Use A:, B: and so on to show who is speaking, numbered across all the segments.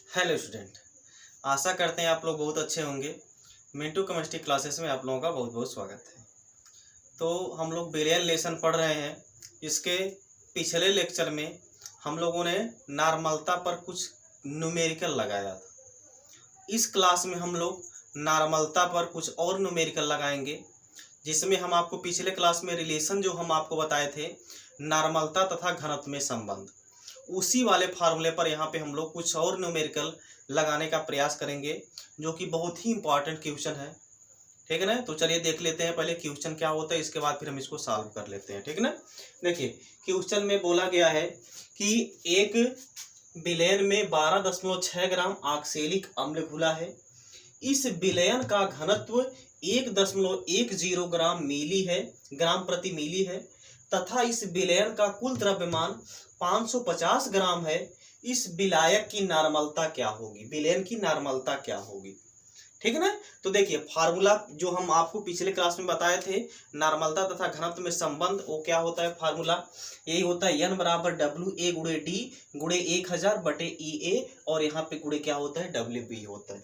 A: Hello student, आशा करते हैं आप लोग बहुत अच्छे होंगे। मिंटू केमिस्ट्री क्लासेस में आप लोगों का बहुत बहुत स्वागत है। तो हम लोग बिलियन लेसन पढ़ रहे हैं। इसके पिछले लेक्चर में हम लोगों ने नॉर्मलता पर कुछ न्यूमेरिकल लगाया था। इस क्लास में हम लोग नॉर्मलता पर कुछ और न्यूमेरिकल लगाएंगे, जिसमें हम आपको पिछले क्लास में रिलेशन जो हम आपको बताए थे नॉर्मलता तथा घनत्व में संबंध, उसी वाले फार्मूले पर यहाँ पे हम लोग कुछ और न्यूमेरिकल लगाने का प्रयास करेंगे, जो कि बहुत ही इंपॉर्टेंट क्वेश्चन है। ठीक है ना। तो चलिए देख लेते हैं पहले क्वेश्चन क्या होता है, इसके बाद फिर हम इसको सॉल्व कर लेते हैं। ठीक है ना। देखिए क्वेश्चन में बोला गया है कि एक विलयन में 12.6 ग्राम ऑक्सैलिक अम्ल घुला है। इस विलयन का घनत्व 1.10 ग्राम प्रति मिली है तथा इस विलयन का कुल द्रव्यमान 550 ग्राम है। इस विलायक की नॉर्मलता क्या होगी, विलयन की नॉर्मलता क्या होगी। ठीक है ना। तो देखिए फार्मूला जो हम आपको पिछले क्लास में बताए थे नॉर्मलता तथा घनत्व में संबंध, वो क्या होता है फार्मूला, यही होता है n बराबर WA गुणे D गुणे 1000 बटे EA, और यहाँ पे गुणे क्या होता है WB होता है।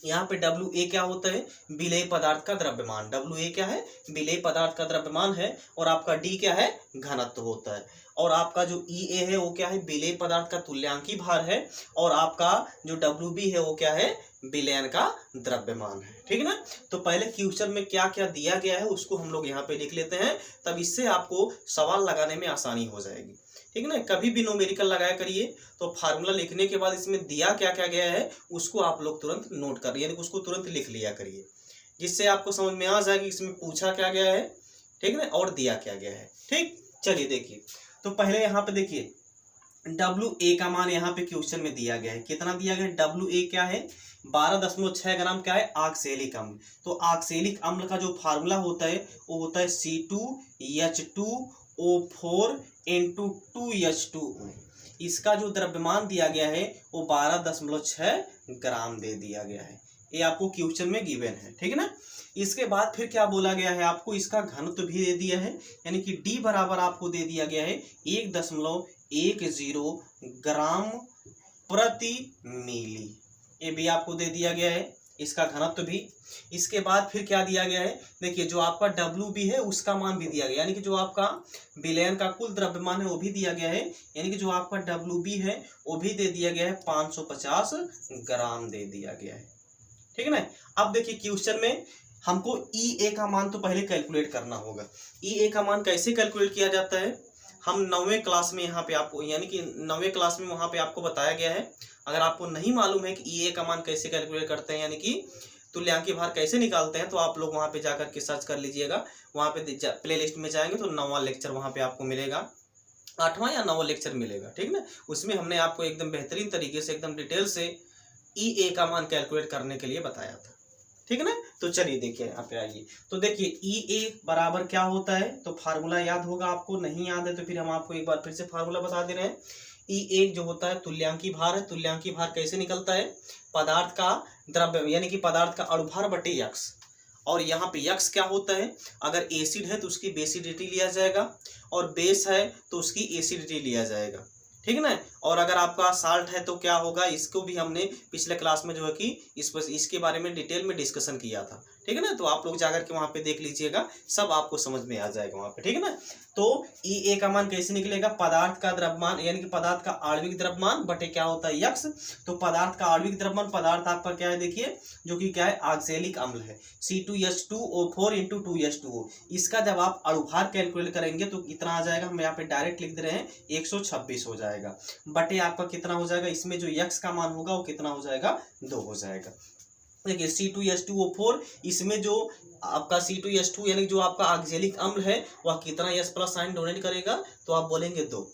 A: यहाँ पे WA क्या होता है, विलेय पदार्थ का द्रव्यमान। WA क्या है, विलेय पदार्थ का द्रव्यमान है, और आपका D क्या है, घनत्व होता है। और आपका जो EA है वो क्या है, विलेय पदार्थ का तुल्यांकी भार है, और आपका जो WB है वो क्या है, विलयन का द्रव्यमान है। ठीक है ना। तो पहले क्वेश्चन में क्या क्या दिया गया है उसको हम लोग यहाँ पे लिख लेते हैं, तब इससे आपको सवाल लगाने में आसानी हो जाएगी। ठीक है ना। कभी भी न्यूमेरिकल लगाया करिए तो फार्मूला लिखने के बाद इसमें दिया क्या क्या गया है उसको आप लोग तुरंत नोट कर, यानी उसको तुरंत लिख लिया करिए, जिससे आपको समझ में आ जाएगी इसमें पूछा क्या गया है। ठीक है ना। और दिया क्या गया है। ठीक, चलिए देखिए। तो पहले यहाँ पे देखिए WA का मान यहाँ पे क्वेश्चन में दिया गया है, कितना दिया गया है, WA क्या है 12.6 ग्राम क्या है, ऑक्सैलिक अम्ल। तो ऑक्सैलिक अम्ल का जो फार्मूला होता है वो होता है C2H2O4 × 2H2O। इसका जो द्रव्यमान दिया गया है वो 12.6 ग्राम दे दिया गया है, ये आपको क्वेश्चन में गिवन है। ठीक है ना। इसके बाद फिर क्या बोला गया है, आपको इसका घनत्व भी दे दिया है, यानी कि D बराबर आपको दे दिया गया है 1.10 ग्राम प्रति मिली, ये भी आपको दे दिया गया है, इसका घनत्व भी। इसके बाद फिर क्या दिया गया है, देखिए जो आपका WB है उसका मान भी दिया गया, यानी कि जो आपका विलयन का कुल द्रव्यमान है वो भी दिया गया है, यानी कि जो आपका WB है वो भी दे दिया गया है 550 ग्राम दे दिया गया है। ठीक है ना। अब देखिए क्वेश्चन में हमको EA का मान तो पहले कैलकुलेट करना होगा। EA का मान कैसे कैलकुलेट किया जाता है, हम 9वें क्लास में यहाँ पे आपको, यानी कि 9वें क्लास में वहाँ पे आपको बताया गया है। अगर आपको नहीं मालूम है कि EA का मान कैसे कैलकुलेट करते हैं, यानी कि तुल्यांकी भार कैसे निकालते हैं, तो आप लोग वहाँ पे जाकर के सर्च कर लीजिएगा। वहाँ पे प्ले लिस्ट में जाएंगे तो 9वां लेक्चर वहाँ पे आपको मिलेगा, 8वां या 9वां लेक्चर मिलेगा। ठीक है ना। उसमें हमने आपको एकदम बेहतरीन तरीके से एकदम डिटेल से EA का मान कैलकुलेट करने के लिए बताया था। ठीक है ना। तो चलिए देखिए यहाँ पे आइए। तो देखिए EA बराबर क्या होता है, तो फार्मूला याद होगा आपको, नहीं याद है तो फिर हम आपको एक बार फिर से फार्मूला बता दे रहे हैं। EA जो होता है तुल्यांकी भार है। तुल्यांकी भार कैसे निकलता है, पदार्थ का द्रव्य यानी कि पदार्थ का अणुभार बटे यक्स, और यहाँ पे यक्स क्या होता है, अगर एसिड है तो उसकी बेसिडिटी लिया जाएगा, और बेस है तो उसकी एसिडिटी लिया जाएगा। ठीक है ना। और अगर आपका साल्ट है तो क्या होगा, इसको भी हमने पिछले क्लास में जो है कि इसके बारे में डिटेल में डिस्कशन किया था। ठीक है ना। तो आप लोग जाकर के वहाँ पे देख लीजिएगा, सब आपको समझ में आ जाएगा वहाँ पे। ठीक है ना। तो EA का मान कैसे निकलेगा, पदार्थ का द्रव्यमान यानी कि पदार्थ का आणविक द्रव्यमान बटे क्या होता है यक्स। तो पदार्थ का आणविक द्रव्यमान, पदार्थ आपका क्या है देखिए, जो कि क्या है ऑक्सैलिक अम्ल है, C2H2O4 × 2H2O। इसका जब आप अणुभार कैलकुलेट करेंगे तो कितना आ जाएगा, हम यहाँ पे डायरेक्ट लिख दे रहे हैं 126 हो जाएगा, बटे आपका कितना हो जाएगा, इसमें जो यक्स का मान होगा वो कितना हो जाएगा, 2 हो जाएगा। देखिए C2H2O4, इसमें जो आपका C2H2 यानी जो आपका ऑक्सैलिक अम्ल है वह कितना H प्लस साइन डोनेट करेगा, तो आप बोलेंगे 2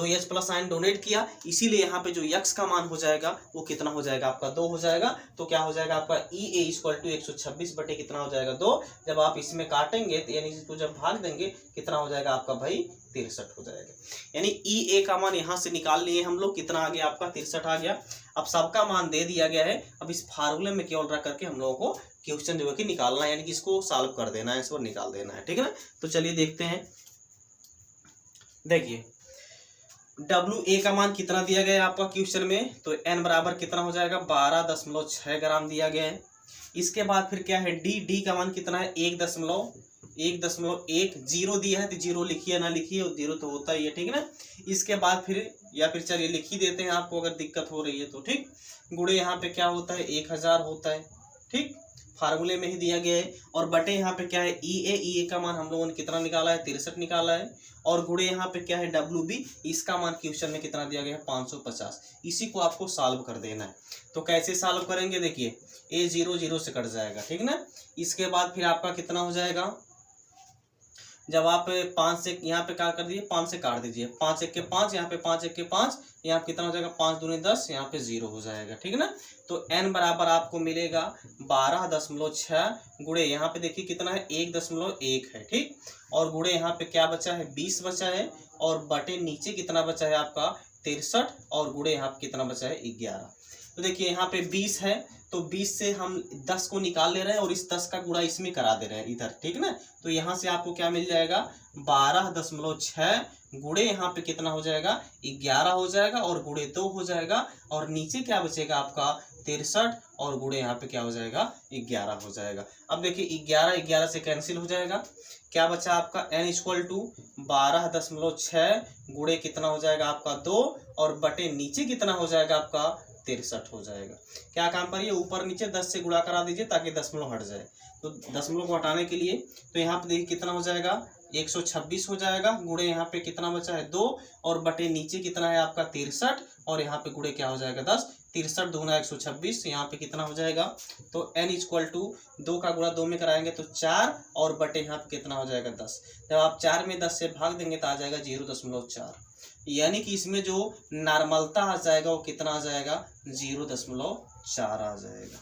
A: H प्लस साइन डोनेट किया, इसीलिए यहाँ पे जो यक्स का मान हो जाएगा वो कितना हो जाएगा, आपका 2 हो जाएगा। तो क्या हो जाएगा आपका EA = 126 बटे कितना हो जाएगा 2। जब आप इसमें काटेंगे तो यानी इसको जब भाग देंगे कितना हो जाएगा आपका भाई 63 हो जाएगा। यानी EA का मान यहाँ से निकाल लिए हम लोग, कितना आ गया आपका 63 आ गया। अब सबका मान दे दिया गया है, अब इस फार्मूले में केवल रख करके हम लोगों को क्वेश्चन जो है कि निकालना है, यानी कि इसको सॉल्व कर देना है, इसको निकाल देना है। ठीक है ना। तो चलिए देखते हैं। देखिए WA का मान कितना दिया गया है आपका क्वेश्चन में, तो n बराबर कितना हो जाएगा 12.6 ग्राम दिया गया है। इसके बाद फिर क्या है D का मान कितना है 1.1 जीरो दिया है तो जीरो लिखिए ना लिखिए, जीरो तो होता ही है, ठीक है ना। इसके बाद फिर या फिर चलिए लिख ही देते हैं आपको अगर दिक्कत हो रही है तो, ठीक। गुणे यहाँ पे क्या होता है 1000 होता है, ठीक, फार्मूले में ही दिया गया है। और बटे यहाँ पे क्या है EA का मान हम लोगों ने कितना निकाला है 63 निकाला है। और गुणे यहाँ पे क्या है WB, इसका मान क्वेश्चन में कितना दिया गया है 550। इसी को आपको सॉल्व कर देना है। तो कैसे सॉल्व करेंगे, देखिए A 0 0 से कट जाएगा, ठीक ना। इसके बाद फिर आपका कितना हो जाएगा, जब आप 5 से यहाँ पे क्या कर दीजिए 5 से काट दीजिए, 5 1 के 5, यहाँ पे 5 1 के 5, यहाँ पे कितना हो जाएगा 5 दूनी 10, यहाँ पे 0 हो जाएगा, ठीक है ना। तो n बराबर आपको मिलेगा 12.6 गुणे यहाँ पे देखिए कितना है 1.1 है, ठीक। और गुणे यहाँ पे क्या बचा है 20 बचा है, और बटे नीचे कितना बचा है आपका 63, और गुणे यहाँ पे कितना बचा है 11। तो देखिए यहाँ पे 20 है तो 20 से हम 10 को निकाल ले रहे हैं और इस 10 का गुणा इसमें करा दे रहे हैं इधर, ठीक ना। तो यहाँ से आपको क्या मिल जाएगा 12.6 गुणे यहाँ पे कितना हो जाएगा 11 हो जाएगा, और गुणे 2 हो जाएगा, और नीचे क्या बचेगा आपका 63, और गुणे यहाँ पे क्या हो जाएगा 11 हो जाएगा। अब देखिए 11 से कैंसिल हो जाएगा, क्या बचा आपका n इक्वल टू 12.6 गुणे कितना हो जाएगा आपका 2, और बटे नीचे कितना हो जाएगा आपका 63 हो जाएगा। क्या काम करिए ऊपर नीचे 10 से गुणा करा दीजिए ताकि दशमलव हट जाए। तो दशमलव को हटाने के लिए तो यहाँ पे देखिए कितना हो जाएगा 126 हो जाएगा, गुणे यहाँ पे कितना बचा है 2, और बटे नीचे कितना है आपका 63, और यहाँ पे गुणे क्या हो जाएगा 10, 63 दूना 126, यहाँ पे कितना हो जाएगा, तो n इक्वल टू 2 का गुणा 2 में कराएंगे तो 4, और बटे यहाँ पे कितना हो जाएगा 10। जब आप 4 में 10 से भाग देंगे तो आ जाएगा 0.4, यानी कि इसमें जो नॉर्मलता आ जाएगा वो कितना आ जाएगा 0.4 आ जाएगा।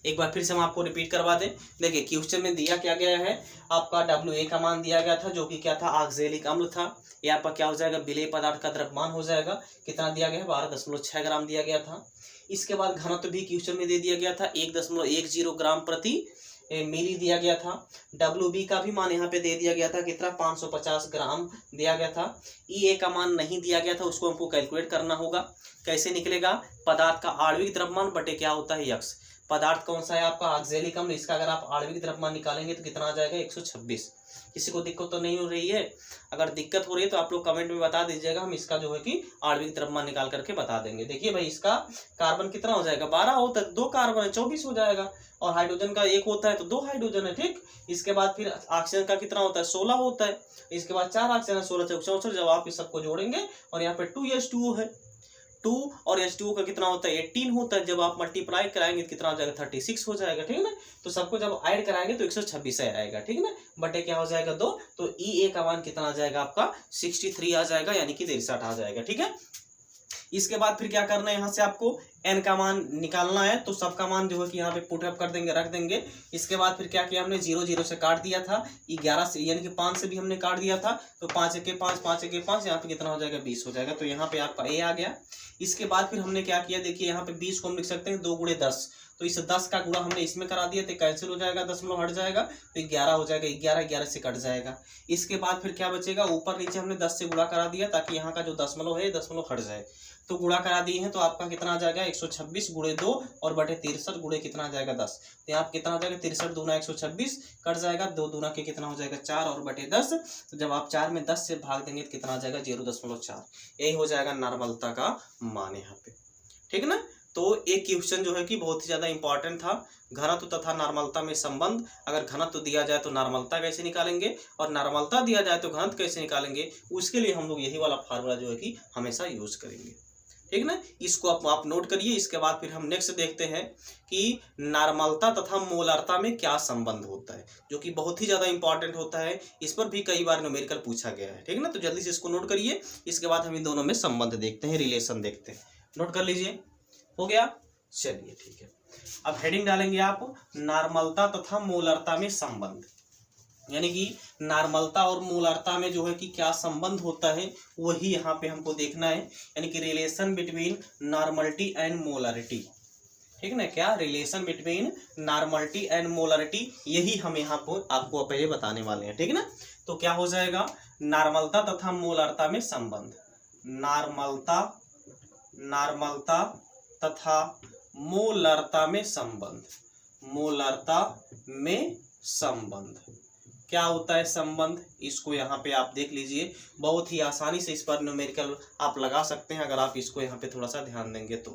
A: एक बार फिर से हम आपको रिपीट करवा दें। देखिए क्वेश्चन में दिया क्या गया है, आपका WA का मान दिया गया था जो कि क्या था ऑक्जेलिक अम्ल था। ये आपका क्या हो जाएगा विलेय पदार्थ का द्रव्यमान हो जाएगा, कितना दिया गया है 12.6 ग्राम दिया गया था। इसके बाद घनत्व भी क्वेश्चन में दे दिया गया था 1.10 ग्राम प्रति मिली दिया गया था। WB का भी मान यहाँ पे दे दिया गया था कितना 550 ग्राम दिया गया था। EA का मान नहीं दिया गया था, उसको हमको कैलकुलेट करना होगा। कैसे निकलेगा, पदार्थ का आणविक द्रव्यमान बटे क्या होता है यक्स। पदार्थ कौन सा है आपका ऑक्जेलिक अम्ल, इसका अगर आप आणविक द्रव्यमान निकालेंगे तो कितना आ जाएगा 126। किसी को दिक्कत तो नहीं हो रही है, अगर दिक्कत हो रही है तो आप लोग कमेंट में बता दीजिएगा, हम इसका जो है कि आणविक द्रव्यमान निकाल करके बता देंगे। देखिए भाई इसका कार्बन कितना हो जाएगा 12 होता है, 2 कार्बन है 24 हो जाएगा, और हाइड्रोजन का 1 होता है तो 2 हाइड्रोजन है, ठीक। इसके बाद फिर ऑक्सीजन का कितना होता है 16 होता है, इसके बाद 4 ऑक्सीजन 16 से 64। जब आप इस सबको जोड़ेंगे और यहाँ पे 2H2O है, 2 और H2O का कितना होता है 18 होता है। जब आप मल्टीप्लाई कराएंगे तो कितना हो जाएगा 36 हो जाएगा, ठीक है ना। तो सबको जब ऐड कराएंगे तो 126 आएगा, ठीक है ना, बटे क्या हो जाएगा 2। तो EA का मान कितना आ जाएगा आपका 63 आ जाएगा, यानी कि 63 आ जाएगा, ठीक है। इसके बाद फिर क्या करना है, यहाँ से आपको n का मान निकालना है, तो सबका मान जो है कि यहाँ पे पुट अप कर देंगे, रख देंगे। इसके बाद फिर क्या किया हमने 0 0 से काट दिया था, 11 से यानी कि 5 से भी हमने काट दिया था, तो 5 1 के 5, 5 1 के 5, यहाँ पे कितना हो जाएगा 20 हो जाएगा। तो यहाँ पे आपका A आ गया। इसके बाद फिर हमने क्या किया, देखिए यहाँ पे 20 को हम लिख सकते हैं 2 गुणे 10, तो इस 10 का गुणा हमने इसमें करा दिया तो कैंसिल हो जाएगा, दशमलव हट जाएगा, तो 11 हो जाएगा, 11 से कट जाएगा। इसके बाद फिर क्या बचेगा, ऊपर नीचे हमने 10 से गुणा करा दिया ताकि यहाँ का जो दशमलव है दशमलव हट जाए, तो गुणा करा दिए हैं। तो आपका कितना आ जाएगा 126 गुणे 2 और बटे 63 गुणे कितना आ जाएगा 10, तो यहाँ कितना हो जाएगा 63 दूना 126 कट जाएगा, 2 दूना के कितना हो जाएगा 4 और बटे 10। तो जब आप 4 में 10 से भाग देंगे तो कितना आ जाएगा 0.4। यही हो जाएगा नॉर्मलता का मान यहाँ पे, ठीक है ना। तो एक क्वेश्चन जो है कि बहुत ही ज्यादा इंपॉर्टेंट था, घनत्व तथा नॉर्मलता में संबंध। अगर घनत्व दिया जाए तो नॉर्मलता कैसे निकालेंगे, और नॉर्मलता दिया जाए तो घनत्व कैसे निकालेंगे, उसके लिए हम लोग यही वाला फार्मूला जो है कि हमेशा यूज करेंगे, ठीक ना। इसको आप नोट करिए। इसके बाद फिर हम नेक्स्ट देखते हैं कि नॉर्मलता तथा मोलारता में क्या संबंध होता है, जो कि बहुत ही ज्यादा इंपॉर्टेंट होता है। इस पर भी कई बार न्यूमेरिकल पूछा गया है, ठीक है ना। तो जल्दी से इसको नोट करिए। इसके बाद हम इन दोनों में संबंध देखते हैं, रिलेशन देखते हैं। नोट कर लीजिए, हो गया, चलिए ठीक है। अब हेडिंग डालेंगे आप नॉर्मलता तथा मोलारता में संबंध, यानी कि नॉर्मलता और मोलारता में जो है कि क्या संबंध होता है वही यहाँ पे हमको देखना है, यानी कि relation between normality and molarity, ठीक है ना। क्या relation between normality and molarity, यही हम यहाँ पर आपको पहले बताने वाले हैं, ठीक है ना। तो क्या हो जाएगा नॉर्मलता तथा मोलारता में संबंध। नॉर्मलता, नॉर्मलता तथा मोलरता में संबंध, मोलरता में संबंध। क्या होता है संबंध, इसको यहाँ पे आप देख लीजिए, बहुत ही आसानी से इस पर न्यूमेरिकल आप लगा सकते हैं अगर आप इसको यहाँ पे थोड़ा सा ध्यान देंगे तो।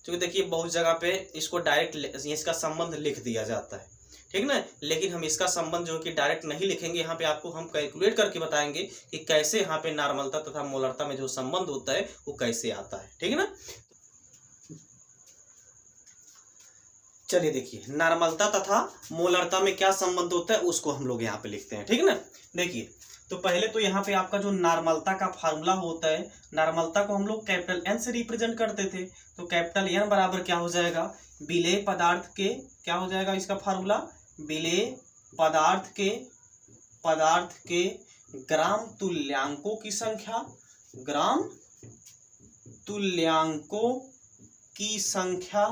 A: क्योंकि देखिए बहुत जगह पे इसको डायरेक्ट इसका संबंध लिख दिया जाता है, ठीक ना, लेकिन हम इसका संबंध जो कि डायरेक्ट नहीं लिखेंगे, यहाँ पे आपको हम कैलकुलेट करके बताएंगे कि कैसे यहाँ पे नॉर्मलता तथा मोलरता में जो संबंध होता है वो कैसे आता है, ठीक है ना। चलिए देखिए, नॉर्मलता तथा मोलरता में क्या संबंध होता है उसको हम लोग यहाँ पे लिखते हैं, ठीक है ना। देखिए तो पहले तो यहाँ पे आपका जो नॉर्मलता का फार्मूला होता है, नॉर्मलता को हम लोग कैपिटल एन से रिप्रेजेंट करते थे, तो कैपिटल एन बराबर क्या हो जाएगा, विलेय पदार्थ के, क्या हो जाएगा इसका फार्मूला, विलेय पदार्थ के ग्राम तुल्यांकों की संख्या, ग्राम तुल्यांकों की संख्या,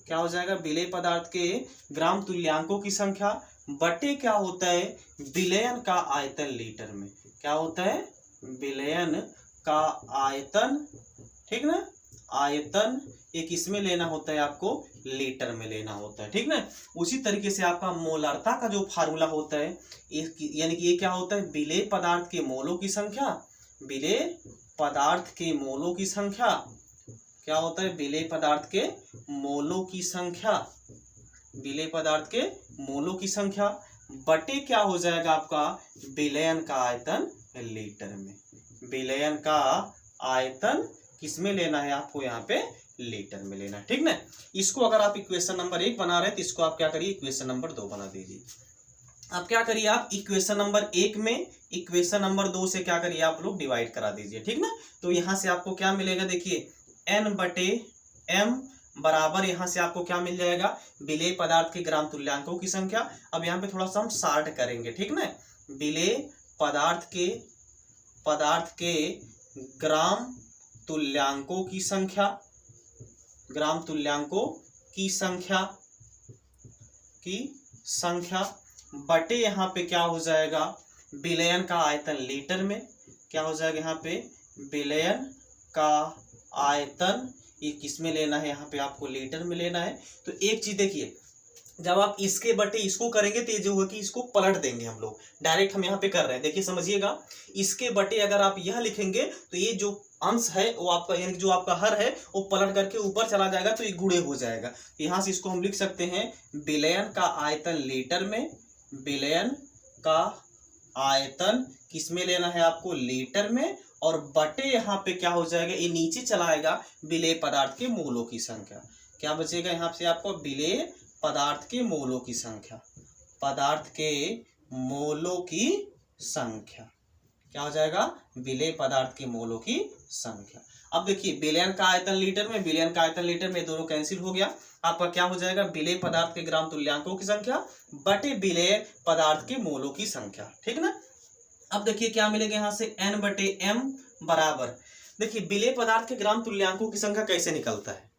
A: क्या हो जाएगा, विलेय पदार्थ के ग्राम तुल्यांकों की संख्या बटे क्या होता है, विलयन का आयतन लीटर में। क्या होता है, विलयन का आयतन, ठीक ना, आयतन एक इसमें लेना होता है आपको, लीटर में लेना होता है, ठीक ना। उसी तरीके से आपका मोलरता का जो फार्मूला होता है, यानी कि ये क्या होता है, विलेय पदार्थ के मोलों की संख्या, विलेय पदार्थ के मोलों की संख्या, क्या होता है, विलेय पदार्थ के मोलों की संख्या, विलेय पदार्थ के मोलों की संख्या बटे क्या हो जाएगा आपका, विलयन का आयतन लीटर में। विलयन का आयतन किसमें लेना है आपको, यहाँ पे लीटर में लेना है, ठीक ना। इसको अगर आप इक्वेशन नंबर 1 बना रहे हैं तो इसको आप क्या करिए, इक्वेशन नंबर 2 बना दीजिए। अब क्या करिए आप, इक्वेशन नंबर 1 में इक्वेशन नंबर 2 से क्या करिए आप लोग डिवाइड करा दीजिए, ठीक ना। तो यहाँ से आपको क्या मिलेगा, देखिए n बटे m बराबर, यहाँ से आपको क्या मिल जाएगा, विलेय पदार्थ के ग्राम तुल्यांकों की संख्या। अब यहाँ पे थोड़ा सा हम शार्ट करेंगे, ठीक ना, विलेय पदार्थ के ग्राम तुल्यांकों की संख्या, ग्राम तुल्यांकों की संख्या बटे यहाँ पे क्या हो जाएगा, विलयन का आयतन लीटर में। क्या हो जाएगा यहाँ पे, विलयन का आयतन, ये किसमें लेना है, यहाँ पे आपको लीटर में लेना है। तो एक चीज देखिए, जब आप इसके बटे इसको करेंगे तो ये जो होगा कि इसको पलट देंगे हम लोग, डायरेक्ट हम यहाँ पे कर रहे हैं, देखिए समझिएगा, इसके बटे अगर आप यह लिखेंगे तो ये जो अंश है वो आपका, यानी जो आपका हर है वो पलट करके ऊपर चला जाएगा, तो ये गुणे हो जाएगा। यहाँ से इसको हम लिख सकते हैं, विलयन का आयतन लीटर में, विलयन का आयतन किसमें लेना है आपको, लीटर में, और बटे यहाँ पे क्या हो जाएगा, ये नीचे चलाएगा, विलेय पदार्थ के मोलों की संख्या। क्या बचेगा यहाँ से आपको, विलेय पदार्थ के मोलों की संख्या, पदार्थ के मोलों की संख्या, क्या हो जाएगा, विलेय पदार्थ के मोलों की संख्या। अब देखिए विलयन का आयतन लीटर में, विलयन का आयतन लीटर में दोनों कैंसिल हो गया, आपका क्या हो जाएगा, विलेय पदार्थ के ग्राम तुल्यांकों की संख्या बटे विलेय पदार्थ के मोलों की संख्या, ठीक ना। अब देखिए क्या मिलेगा यहाँ से, n बटे m बराबर, देखिए विलेय पदार्थ के ग्राम तुल्यांकों की संख्या कैसे निकलता है,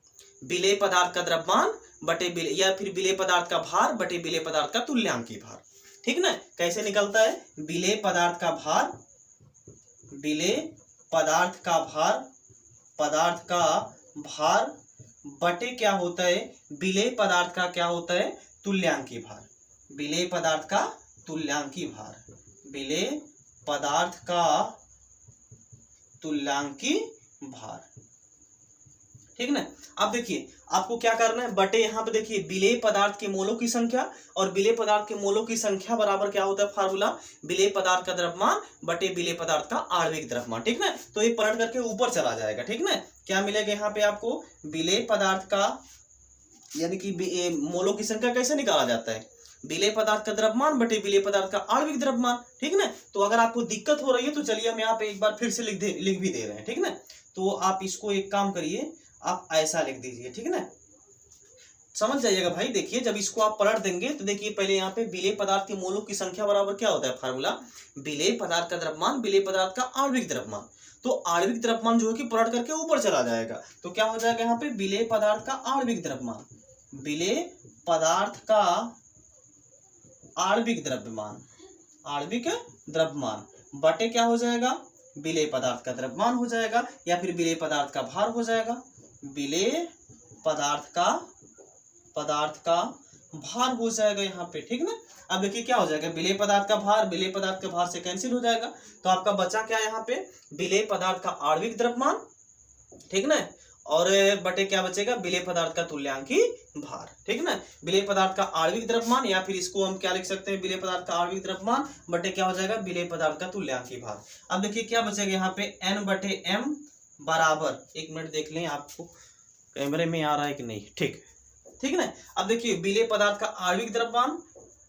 A: विलेय पदार्थ का द्रव्यमान बटे या फिर विलेय पदार्थ का भार बटे विलेय पदार्थ का तुल्यांकी भार, ठीक ना। कैसे निकलता है, विलेय पदार्थ का भार, विलेय पदार्थ का भार बटे क्या होता है, विलेय पदार्थ का क्या होता है, तुल्यांकी भार, विलेय पदार्थ का तुल्यांकी भार, विलेय पदार्थ का तुल्यांकी भार, ठीक ना। अब देखिए आपको क्या करना है, बटे यहाँ पे देखिए विलेय पदार्थ के मोलों की संख्या, और विलेय पदार्थ के मोलों की संख्या बराबर क्या होता है फार्मूला, विलेय पदार्थ का द्रव्यमान बटे विलेय पदार्थ का आणविक द्रव्यमान, ठीक ना। तो ये पलट करके ऊपर चला जाएगा, ठीक ना। क्या मिलेगा यहाँ पे आपको, विलेय पदार्थ का, यानी कि मोलों की संख्या कैसे निकाला जाता है, विलेय पदार्थ का द्रव्यमान बटे विलेय पदार्थ का आणविक द्रव्यमान, ठीक ना। तो अगर आपको दिक्कत हो रही है तो चलिए हम यहाँ पे एक बार फिर से लिख भी दे रहे हैं, ठीक ना। तो आप इसको एक काम करिए, आप ऐसा लिख दीजिए, ठीक ना, समझ जाइएगा भाई। देखिए जब इसको आप पलट देंगे तो देखिए पहले यहाँ पे विलेय पदार्थ के मोलों की संख्या बराबर क्या होता है फार्मूला, विलेय पदार्थ का द्रव्यमान विलेय पदार्थ का आणविक द्रव्यमान। तो आणविक द्रव्यमान जो है कि पलट करके ऊपर चला जाएगा, तो क्या हो जाएगा यहाँ पे, विलेय पदार्थ का आणविक द्रव्यमान, विलेय पदार्थ का आणविक द्रव्यमान, आणविक द्रव्यमान बटे क्या हो जाएगा, विलेय पदार्थ का द्रव्यमान हो जाएगा या फिर विलेय पदार्थ का भार हो जाएगा, विलेय पदार्थ का भार हो जाएगा यहाँ पे, ठीक ना। अब देखिए क्या हो जाएगा, विलेय पदार्थ का भार विलेय पदार्थ के भार से कैंसिल हो जाएगा, तो आपका बचा क्या यहाँ पे, विलेय पदार्थ का आणविक द्रव्यमान, ठीक ना, और बटे क्या बचेगा, विलेय पदार्थ का तुल्यांकी भार, ठीक ना। विलेय पदार्थ का आणविक द्रव्यमान या फिर इसको हम क्या लिख सकते हैं, विलेय पदार्थ का आणविक द्रव्यमान बटे क्या हो जाएगा, विलेय पदार्थ का तुल्यांकी भार। अब देखिए क्या बचेगा यहाँ पे, n बटे m बराबर, एक मिनट देख लें आपको कैमरे में आ रहा है कि नहीं, ठीक ना। अब देखिए विलेय पदार्थ का आणविक द्रव्यमान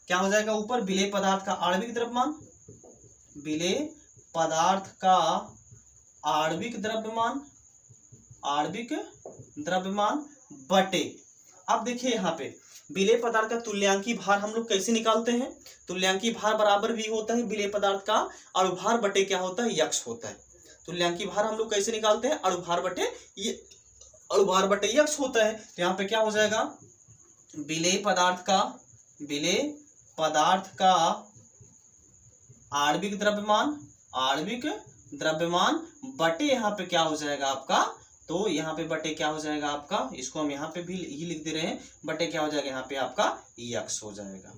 A: क्या हो जाएगा, ऊपर विलेय पदार्थ का आणविक द्रव्यमान, विलेय पदार्थ का आणविक द्रव्यमान बटे, अब देखिए यहाँ पे विलेय पदार्थ का तुल्यांकी भार हम लोग कैसे निकालते हैं, तुल्यांकी भार बराबर भी होता है विलेय पदार्थ का अणुभार बटे क्या होता है, यक्स होता है। तुल्यांकी भार हम लोग कैसे निकालते हैं, अणुभार बटे यक्स होता है। तो यहाँ पे क्या हो जाएगा, विलेय पदार्थ का आणविक द्रव्यमान बटे यहाँ पे क्या हो जाएगा आपका, तो यहाँ पे बटे क्या हो जाएगा आपका, इसको हम यहाँ पे भी ही लिख दे रहे हैं, बटे क्या हो जाएगा यहाँ पे आपका यक्स हो जाएगा।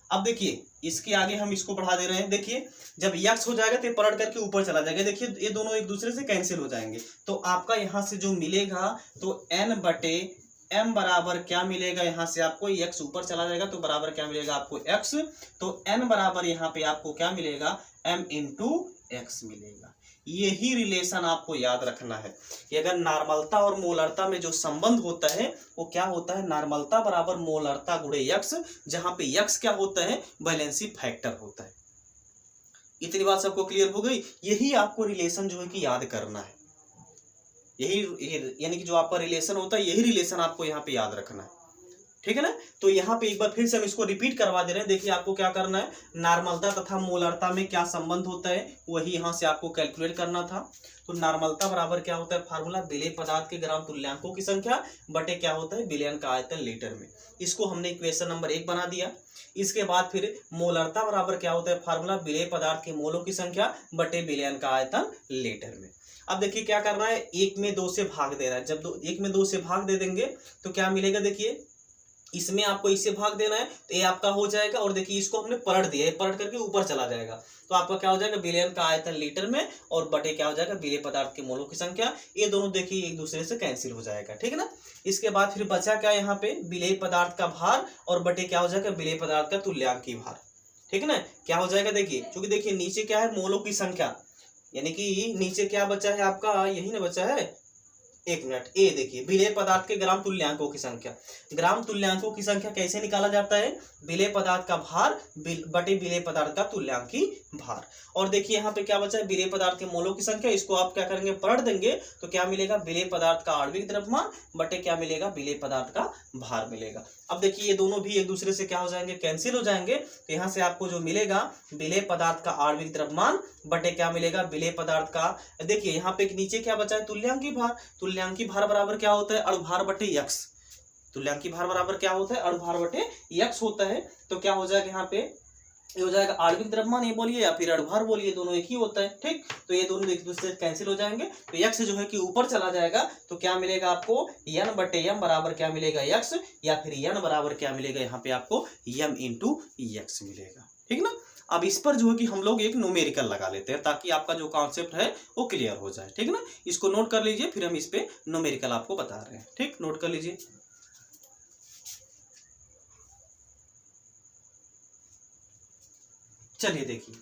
A: अब देखिए इसके आगे हम इसको बढ़ा दे रहे हैं, देखिए जब यक्स हो जाएगा तो ये पलट करके ऊपर चला जाएगा, देखिए ये दोनों एक दूसरे से कैंसिल हो जाएंगे, तो आपका यहाँ से जो मिलेगा तो n बटे m बराबर क्या मिलेगा, यहाँ से आपको x ऊपर चला जाएगा तो बराबर क्या मिलेगा आपको x, तो n बराबर यहाँ पे आपको क्या मिलेगा, m इंटू x मिलेगा। यही रिलेशन आपको याद रखना है कि अगर नॉर्मलता और मोलरता में जो संबंध होता है वो क्या होता है, नॉर्मलता बराबर मोलरता गुणे x, जहां पे x क्या होता है, वैलेंसी फैक्टर होता है। इतनी बात सबको क्लियर हो गई। यही आपको रिलेशन जो है कि याद करना है, यही यानी कि जो आपका रिलेशन होता है यही रिलेशन आपको यहाँ पे याद रखना है, ठीक है ना। तो यहाँ पे एक बार फिर से हम इसको रिपीट करवा दे रहे हैं। देखिए आपको क्या करना है, नॉर्मलता तथा मोलरता में क्या संबंध होता है वही यहाँ से आपको कैलकुलेट करना था। तो नॉर्मलता बराबर क्या होता है, फार्मूला विलेय पदार्थ के ग्राम तुल्यांकों की संख्या बटे क्या होता है, विलयन का आयतन लीटर में। इसको हमने इक्वेशन नंबर 1 बना दिया। इसके बाद फिर मोलरता बराबर क्या होता है, फार्मूला विलेय पदार्थ के मोलों की संख्या बटे विलयन का आयतन लीटर में। अब देखिए क्या करना है, 1 में 2 से भाग देना है। जब 1 में 2 से भाग दे देंगे तो क्या मिलेगा, देखिए इसमें आपको इससे भाग देना है तो ये आपका हो जाएगा, और देखिए इसको हमने पलट दिया है, पलट करके ऊपर चला जाएगा तो आपका क्या हो जाएगा, विलयन का आयतन लीटर में, और बटे क्या हो जाएगा, विलेय पदार्थ के मोलों की संख्या। ये दोनों देखिए एक दूसरे से कैंसिल हो जाएगा, ठीक है ना। इसके बाद फिर बचा क्या यहाँ पे, विलेय पदार्थ का भार और बटे क्या हो जाएगा, विलेय पदार्थ का तुल्यांकी भार, ठीक है ना। क्या हो जाएगा, देखिए क्योंकि देखिए नीचे क्या है, मोलों की संख्या, यानी कि नीचे क्या बचा है आपका, यही ना बचा है, एक मिनट, ए देखिए विलेय पदार्थ के ग्राम तुल्यांकों की संख्या। ग्राम तुल्यांकों की संख्या कैसे निकाला जाता है, विलेय पदार्थ का भार बटे विलेय पदार्थ का तुल्यांकी भार। और देखिए यहाँ पे क्या बचा है, विलेय पदार्थ के मोलों की संख्या, इसको आप क्या करेंगे, पलट देंगे तो क्या मिलेगा, विलेय पदार्थ का आणविक द्रव्यमान बटे क्या मिलेगा, विलेय पदार्थ का भार मिलेगा। अब देखिए ये दोनों भी एक दूसरे से क्या हो जाएंगे, कैंसिल हो जाएंगे। तो यहाँ से आपको जो मिलेगा, विलेय पदार्थ का आणविक द्रव्यमान बटे क्या मिलेगा, विलेय पदार्थ का, देखिए यहाँ पे नीचे क्या बचा है, तुल्यांकी भार। तुल्यांकी भार बराबर क्या होता है, अणुभार बटे यक्स। तुल्यांकी भार बराबर क्या होता है, अणुभार बटे यक्स होता है। तो क्या हो जाएगा यहाँ पे, ये हो जाएगा आणविक द्रव्यमान, ये बोलिए या फिर अणुभार बोलिए, दोनों एक ही होता है, ठीक। तो ये दोनों एक दूसरे से कैंसिल हो जाएंगे तो यक्स जो है कि ऊपर चला जाएगा। तो क्या मिलेगा आपको, n बटे m बराबर क्या मिलेगा, यक्स, या फिर n बराबर क्या मिलेगा यहाँ पे आपको, m इंटू यक्स मिलेगा, ठीक ना। अब इस पर जो है कि हम लोग एक न्यूमेरिकल लगा लेते हैं ताकि आपका जो कॉन्सेप्ट है वो क्लियर हो जाए, ठीक है ना। इसको नोट कर लीजिए, फिर हम इस पे न्यूमेरिकल आपको बता रहे हैं, ठीक, नोट कर लीजिए। चलिए देखिए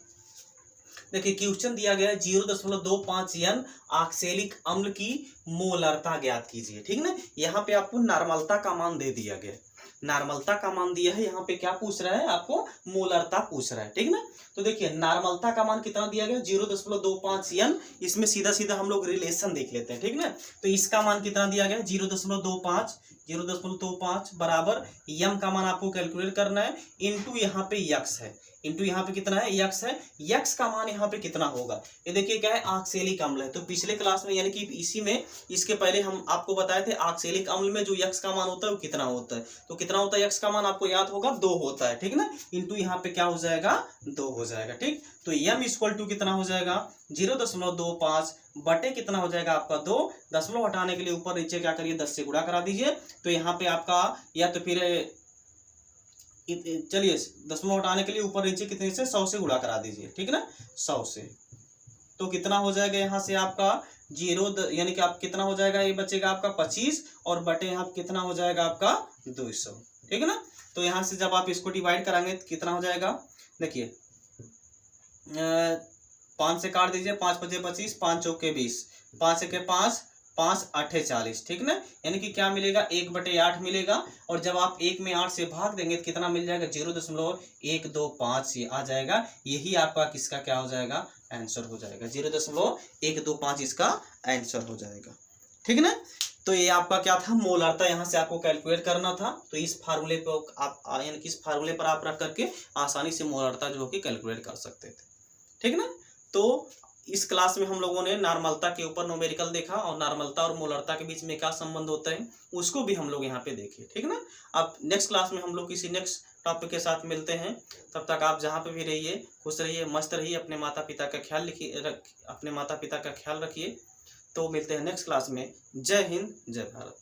A: क्वेश्चन दिया गया है 0.25 n ऑक्सैलिक अम्ल की मोलरता ज्ञात कीजिए, ठीक ना। यहाँ पे आपको नॉर्मलता का मान दे दिया गया, नॉर्मलता का मान दिया है, यहाँ पे क्या पूछ रहा है आपको, मोलरता पूछ रहा है, ठीक ना। तो देखिए नॉर्मलता का मान कितना दिया गया, 0.25 n। इसमें सीधा सीधा हम लोग रिलेशन देख लेते हैं, ठीक ना। तो इसका मान कितना दिया गया, 0.25, 0.25 बराबर यम का मान आपको कैलकुलेट करना है, इनटू यहाँ पे यक्स है, इनटू यहाँ पे कितना है, यक्स है, यक्स का मान यहाँ पे कितना होगा, ये देखिए क्या है, ऑक्सैलिक अम्ल है। तो पिछले क्लास में यानी कि इसी में इसके पहले हम आपको बताए थे ऑक्सैलिक अम्ल में जो यक्स का मान होता है वो कितना होता है, तो कितना होता है यक्स का मान आपको याद होगा 2 होता है, ठीक ना, इनटू यहाँ पे क्या हो जाएगा 2 हो जाएगा, ठीक। तो यम इक्वल टू कितना हो जाएगा 0.25 बटे कितना हो जाएगा आपका 2, दशमलव हटाने के लिए ऊपर नीचे क्या करिए 10 से गुणा करा दीजिए। तो यहाँ पे आपका या तो फिर चलिए दशमलव हटाने के लिए ऊपर नीचे कितने से 100 से गुणा करा दीजिए, ठीक ना, 100 से। तो कितना हो जाएगा यहाँ से आपका 0 यानी कि आप कितना हो जाएगा, ये बचेगा आपका 25 और बटे यहाँ कितना हो जाएगा आपका 200, ठीक है ना। तो यहाँ से जब आप इसको डिवाइड कराएंगे तो कितना हो जाएगा, देखिए 5 से काट दीजिए, 5 पचे 25, 5 चौके 20, 5 एके 5, 5 आठे 40, ठीक ना, यानी कि क्या मिलेगा 1/8 मिलेगा। और जब आप 1 में 8 से भाग देंगे तो कितना मिल जाएगा 0.125 ये आ जाएगा, यही आपका किसका क्या हो जाएगा आंसर हो जाएगा, 0.125 इसका आंसर हो जाएगा, ठीक ना। तो ये आपका क्या था मोलारता, यहाँ से आपको कैलकुलेट करना था। तो इस फार्मूले पर आप यानी कि इस फार्मूले पर आप रख करके आसानी से मोलारता जो कि कैलकुलेट कर सकते थे, ठीक ना। तो इस क्लास में हम लोगों ने नॉर्मलता के ऊपर न्यूमेरिकल देखा और नॉर्मलता और मोलारता के बीच में क्या संबंध होता है उसको भी हम लोग यहाँ पे देखे, ठीक ना। अब नेक्स्ट क्लास में हम लोग किसी नेक्स्ट टॉपिक के साथ मिलते हैं, तब तक आप जहाँ पे भी रहिए खुश रहिए, मस्त रहिए, अपने माता पिता का ख्याल रखिए। तो मिलते हैं नेक्स्ट क्लास में। जय हिंद, जय भारत।